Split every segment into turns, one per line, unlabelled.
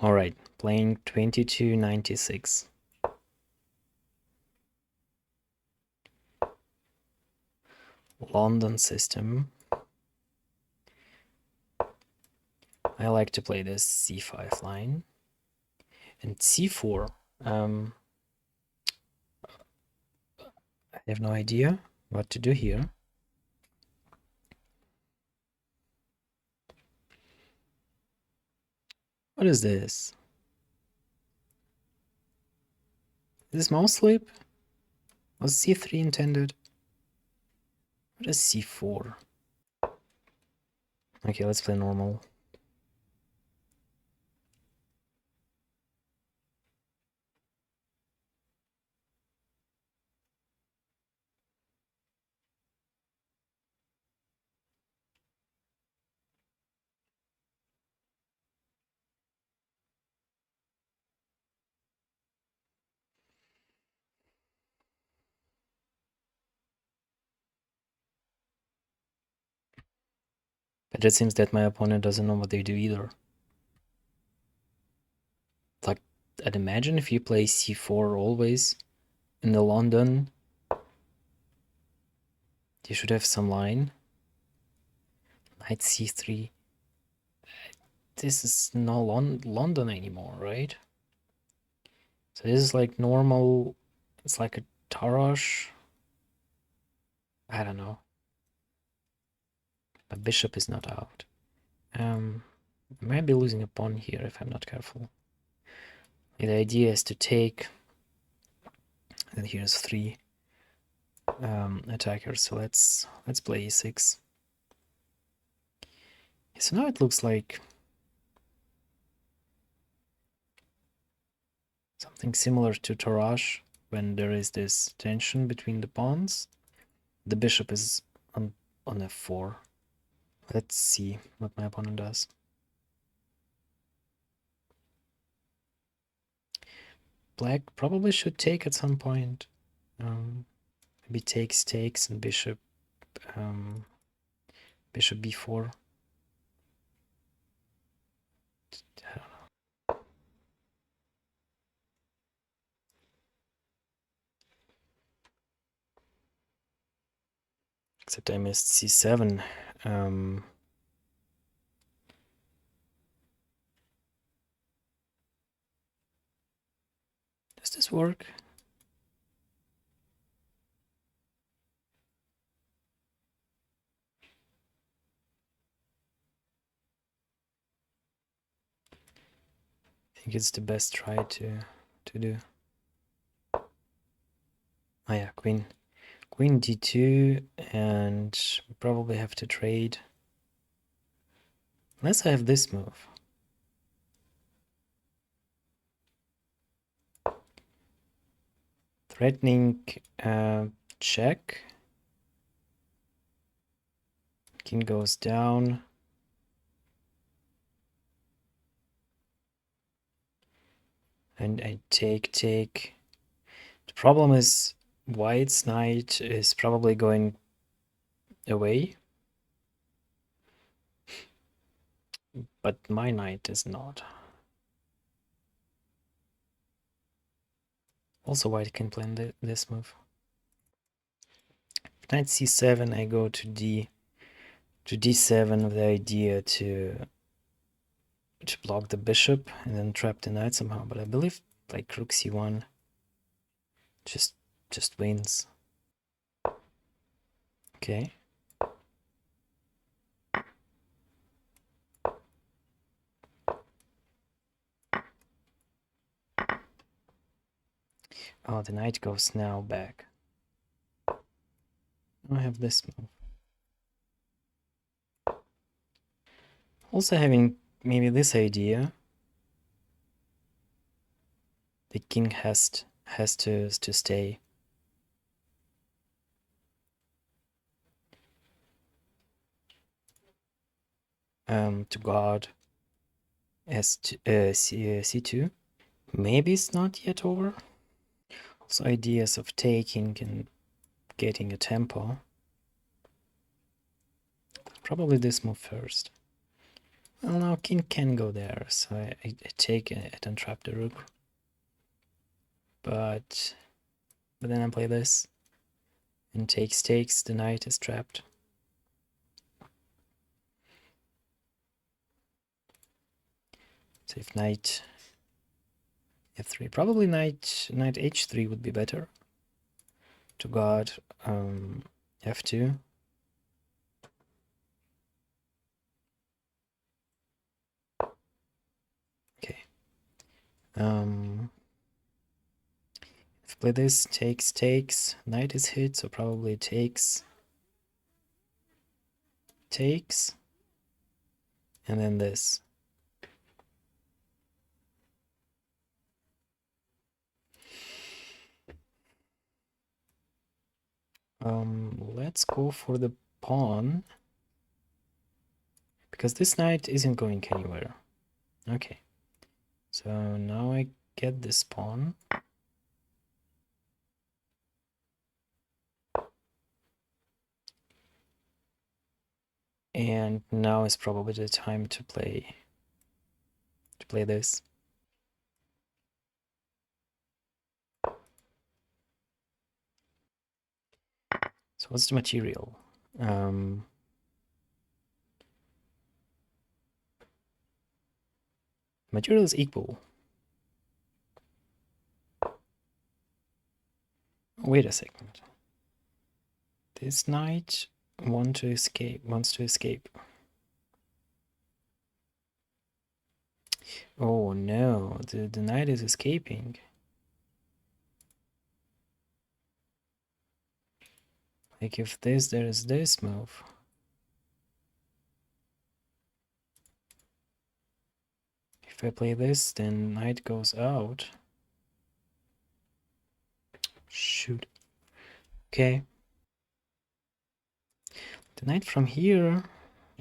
All right, playing 2296. London system. I like to play this c5 line. And c4. I have no idea what to do here. What is this? Is this mouse sleep? Was c3 intended? What is c4? Okay, let's play normal. But it seems that my opponent doesn't know what they do either. Like, I'd imagine if you play c4 always in the London, you should have some line. Knight c3. This is no London anymore, right? So this is like normal. It's like a Tarash. I don't know. My bishop is not out. I might be losing a pawn here if I'm not careful. The idea is to take. And here's three attackers. So let's play e6. So now it looks like something similar to Tarash when there is this tension between the pawns. The bishop is on f4. Let's see what my opponent does. Black probably should take at some point. Maybe takes and bishop bishop b4. I don't know. Except I missed c7. Does this work? I think it's the best try to do. Oh yeah, queen d2, and probably have to trade. Unless I have this move. Threatening check. King goes down. And I take. The problem is white's knight is probably going away. But my knight is not. Also white can play this move. Knight c7, I go to d7 with the idea to block the bishop and then trap the knight somehow. But I believe like rook c1 just wins. Okay. Oh, the knight goes now back. I have this move. Also having maybe this idea. The king has to stay. To guard c2. Maybe it's not yet over. Also ideas of taking and getting a tempo. Probably this move first. Well, now king can go there, so I take it and trap the rook. But then I play this and takes, the knight is trapped. So if knight f3, probably knight h3 would be better to guard f2. Okay. If I play this, takes, knight is hit, so probably takes, and then this. Let's go for the pawn, because this knight isn't going anywhere. Okay, so now I get this pawn. And now is probably the time to play this. So what's the material? Material is equal. Wait a second. This knight wants to escape. Oh no, the knight is escaping. Like if this, there is this move. If I play this, then knight goes out. Shoot. Okay. The knight from here,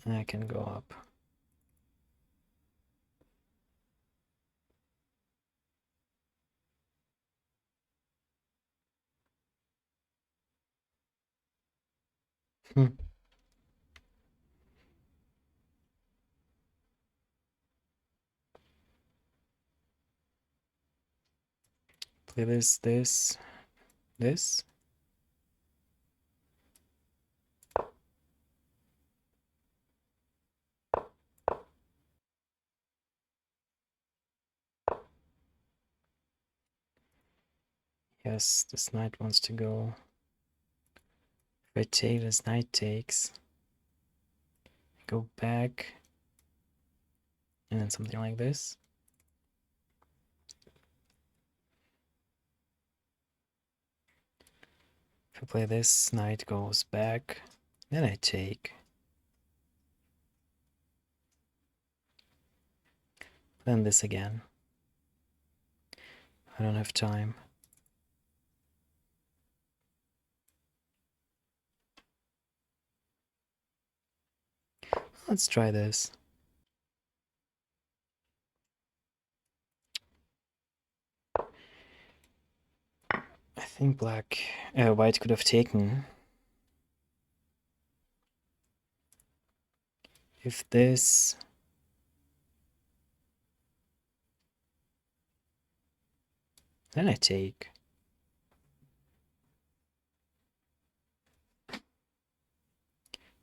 I can go up. Hmm. Play this. Yes, this knight wants to go. If I take, this knight takes. Go back. And then something like this. If I play this, knight goes back. Then I take. Then this again. I don't have time. Let's try this. I think white could have taken. If this, then I take.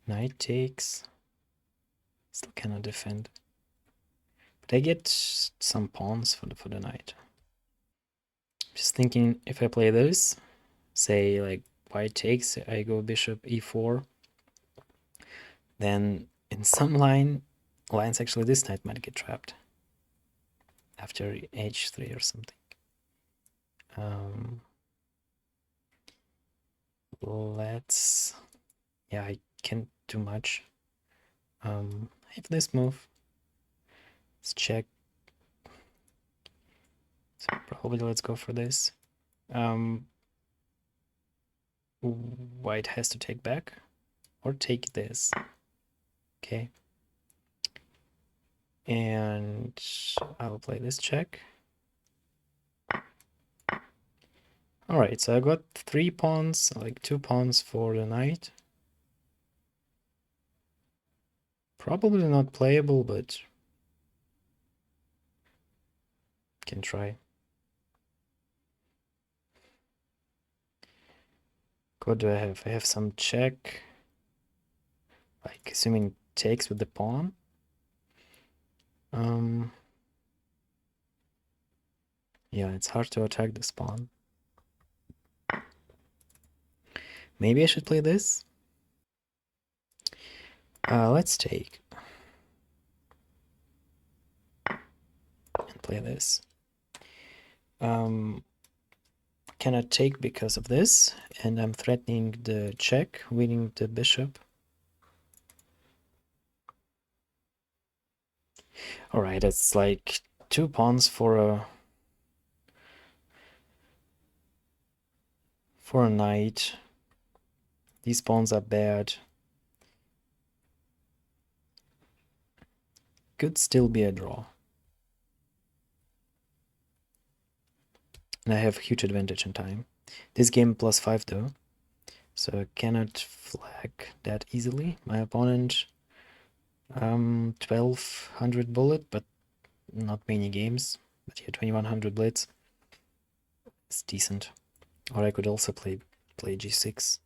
Knight takes. Still cannot defend. But I get some pawns for the knight. Just thinking, if I play this, say like white takes, I go bishop e4, then in some lines actually this knight might get trapped after h3 or something. Yeah, I can't do much. I have this move. Let's check. So probably let's go for this. White has to take back or take this. Okay. And I will play this check. Alright, so I got 3 pawns, like 2 pawns for the knight. Probably not playable, but Can try. What do I have? I have some check. Like, assuming takes with the pawn. Yeah, it's hard to attack this pawn. Maybe I should play this? Let's take. And play this. Cannot take because of this, and I'm threatening the check, winning the bishop. Alright, it's like 2 pawns for a knight. These pawns are bad. Could still be a draw. And I have huge advantage in time. This game +5 though, so I cannot flag that easily. My opponent 1200 bullet, but not many games. But here 2100 blitz. It's decent. Or I could also play g6.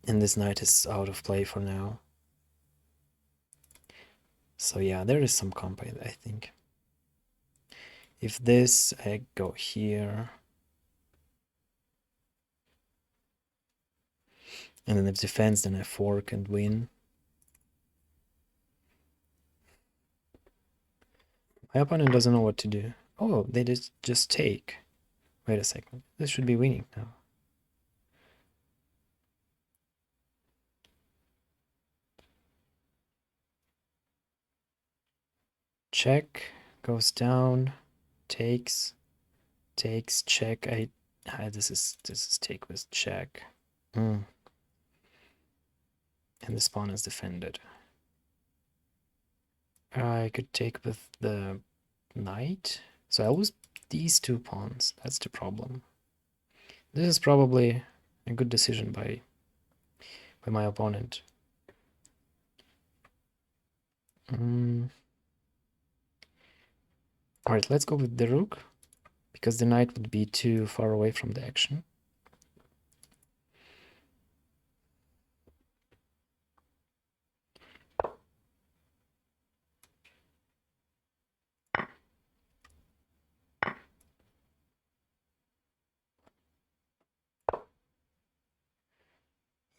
And this knight is out of play for now. So yeah, there is some comp, I think. If this, I go here. And then if defense, then I fork and win. My opponent doesn't know what to do. Oh, they just take. Wait a second. This should be winning now. Check, goes down, takes, check. This is take with check. And this pawn is defended. I could take with the knight. So I lose these 2 pawns. That's the problem. This is probably a good decision by my opponent. Alright, let's go with the rook, because the knight would be too far away from the action.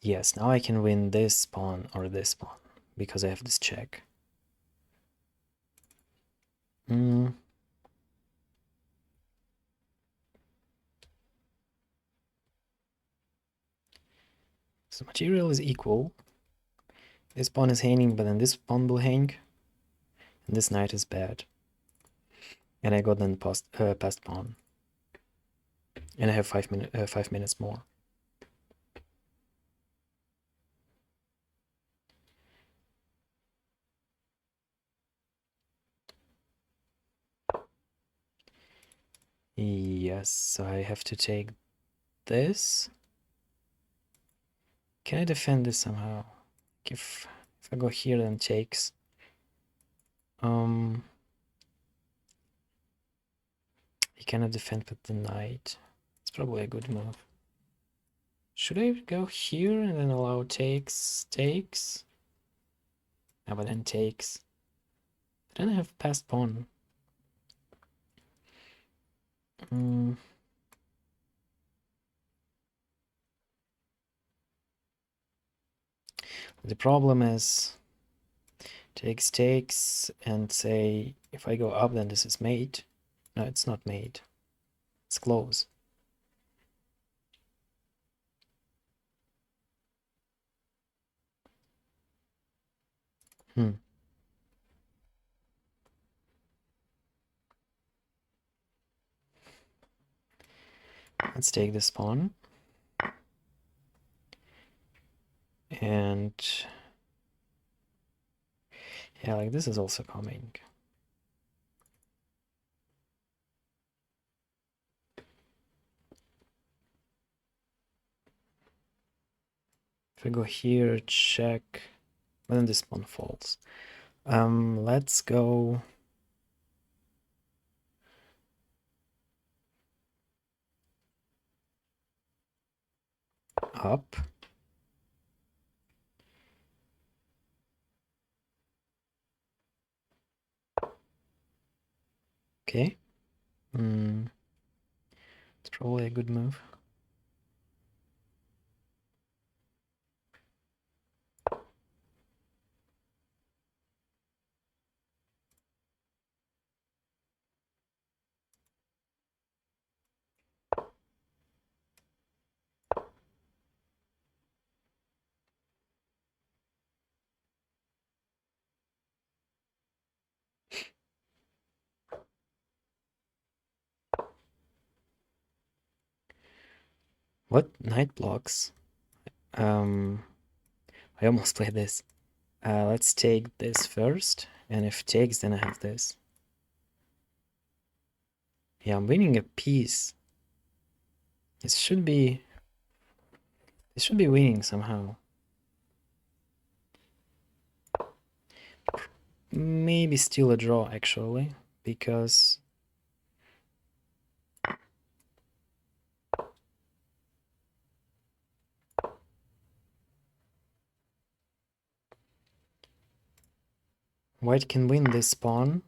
Yes, now I can win this pawn or this pawn, because I have this check. So material is equal. This pawn is hanging, but then this pawn will hang. And this knight is bad. And I got then passed pawn. And I have 5 minutes more. Yes, so I have to take this. Can I defend this somehow? If I go here, then takes. You cannot defend with the knight. It's probably a good move. Should I go here and then allow takes? No, but then takes. Then I have passed pawn. The problem is takes, and say if I go up, then this is mate. No, it's not mate. It's close. Let's take this pawn. And yeah, like this is also coming. If I go here, check, but then this pawn falls. Let's go. up. Okay. It's probably a good move. What? Knight blocks? I almost played this. Let's take this first, and if takes, then I have this. Yeah, I'm winning a piece. It should be winning somehow. Maybe still a draw actually, because white can win this pawn,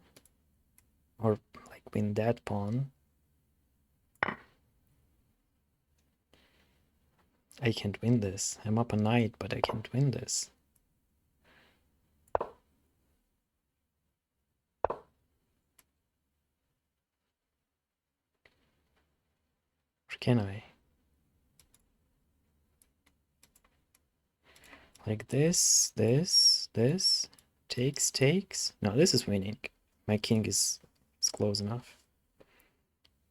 or like win that pawn. I can't win this. I'm up a knight, but I can't win this. Or can I? Like this, takes. No, this is winning. My king is close enough.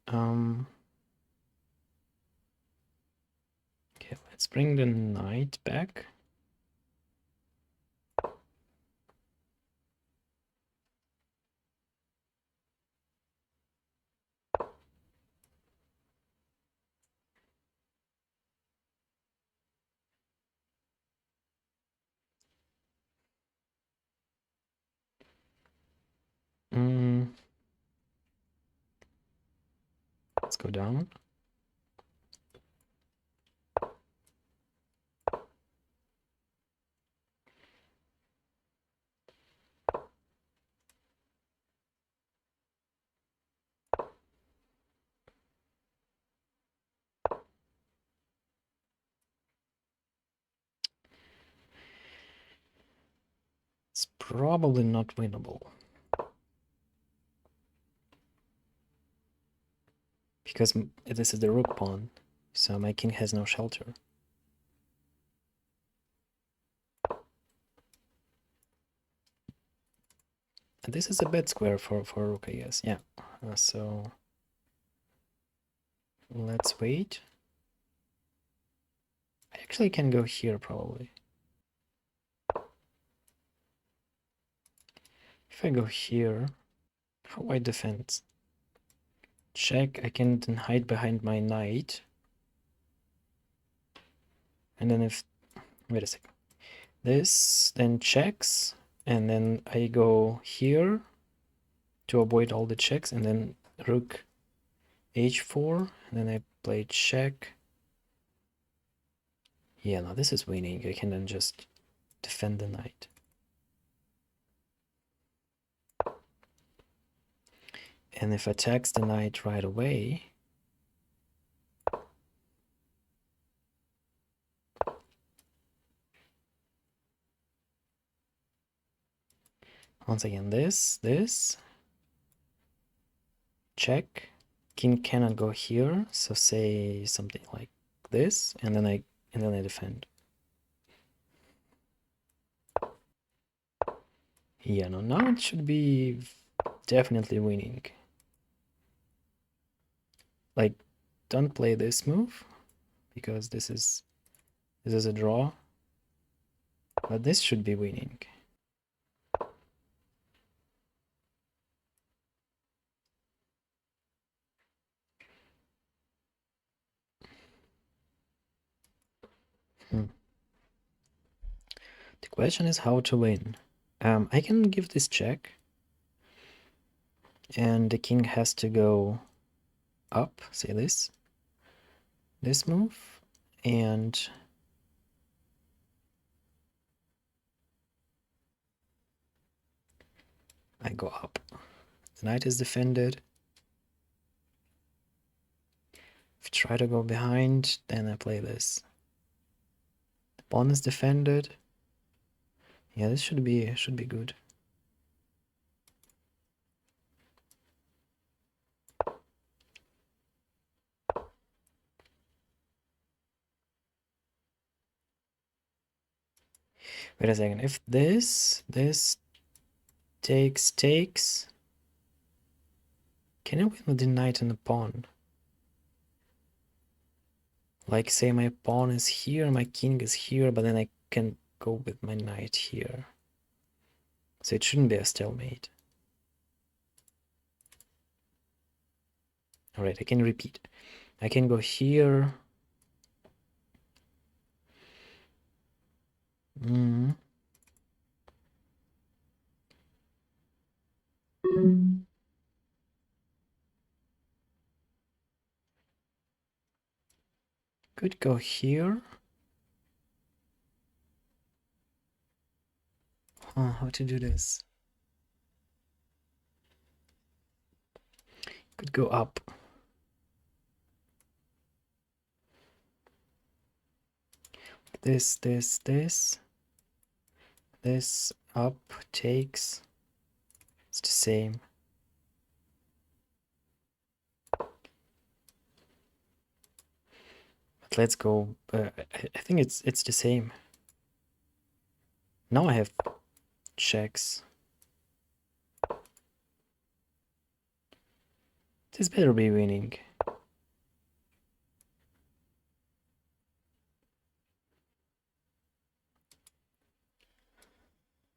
Okay, let's bring the knight back. Let's go down. It's probably not winnable. Because this is the rook pawn, so my king has no shelter. And this is a bad square for rook, I guess. Yeah. So let's wait. I actually can go here probably. If I go here, how do I defend? Check, I can then hide behind my knight. And then if, wait a second. This then checks, and then I go here to avoid all the checks, and then rook h4, and then I play check. Yeah, now this is winning. I can then just defend the knight. And if I tax the knight right away, once again, this, check. King cannot go here, so say something like this, and then I defend. Yeah, no, now it should be definitely winning. Like, don't play this move, because this is a draw. But this should be winning. The question is how to win. I can give this check, and the king has to go up, say this move, and I go up. The knight is defended. If I try to go behind, then I play this. The pawn is defended. Yeah, this should be good. Wait a second. If this takes, can I win with the knight and the pawn? Like, say my pawn is here, my king is here, but then I can go with my knight here. So it shouldn't be a stalemate. All right, I can repeat. I can go here. Could go here. How to do this? Could go up. This up takes. It's the same. But let's go. I think it's the same. Now I have checks. This better be winning.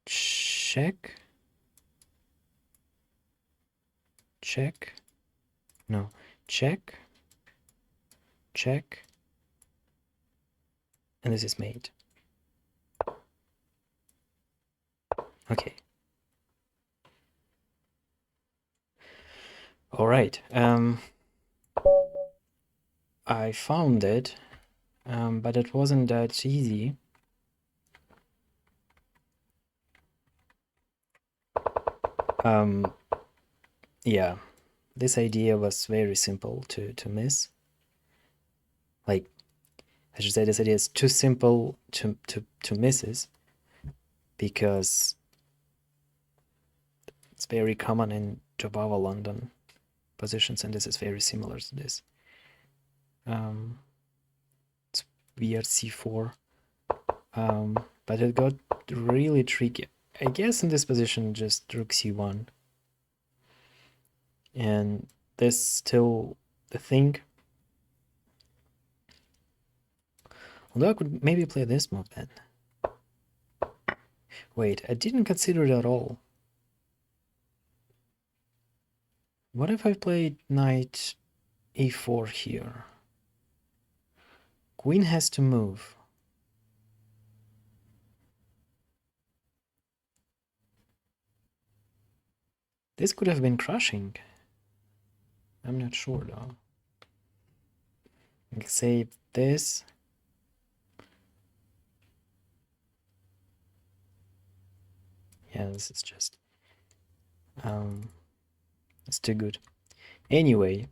Check. Check. No. Check. Check. And this is mate. Okay. All right. I found it, but it wasn't that easy. Yeah, this idea was very simple to miss. Like, I should say this idea is too simple to misses, because it's very common in Jobava London positions, and this is very similar to this. It's weird c4, but it got really tricky. I guess in this position just rook c1, and this still the thing. Although I could maybe play this move then. Wait, I didn't consider it at all. What if I played knight e4 here? Queen has to move. This could have been crushing. I'm not sure though. Like, say this. Yeah, this is just it's too good. Anyway,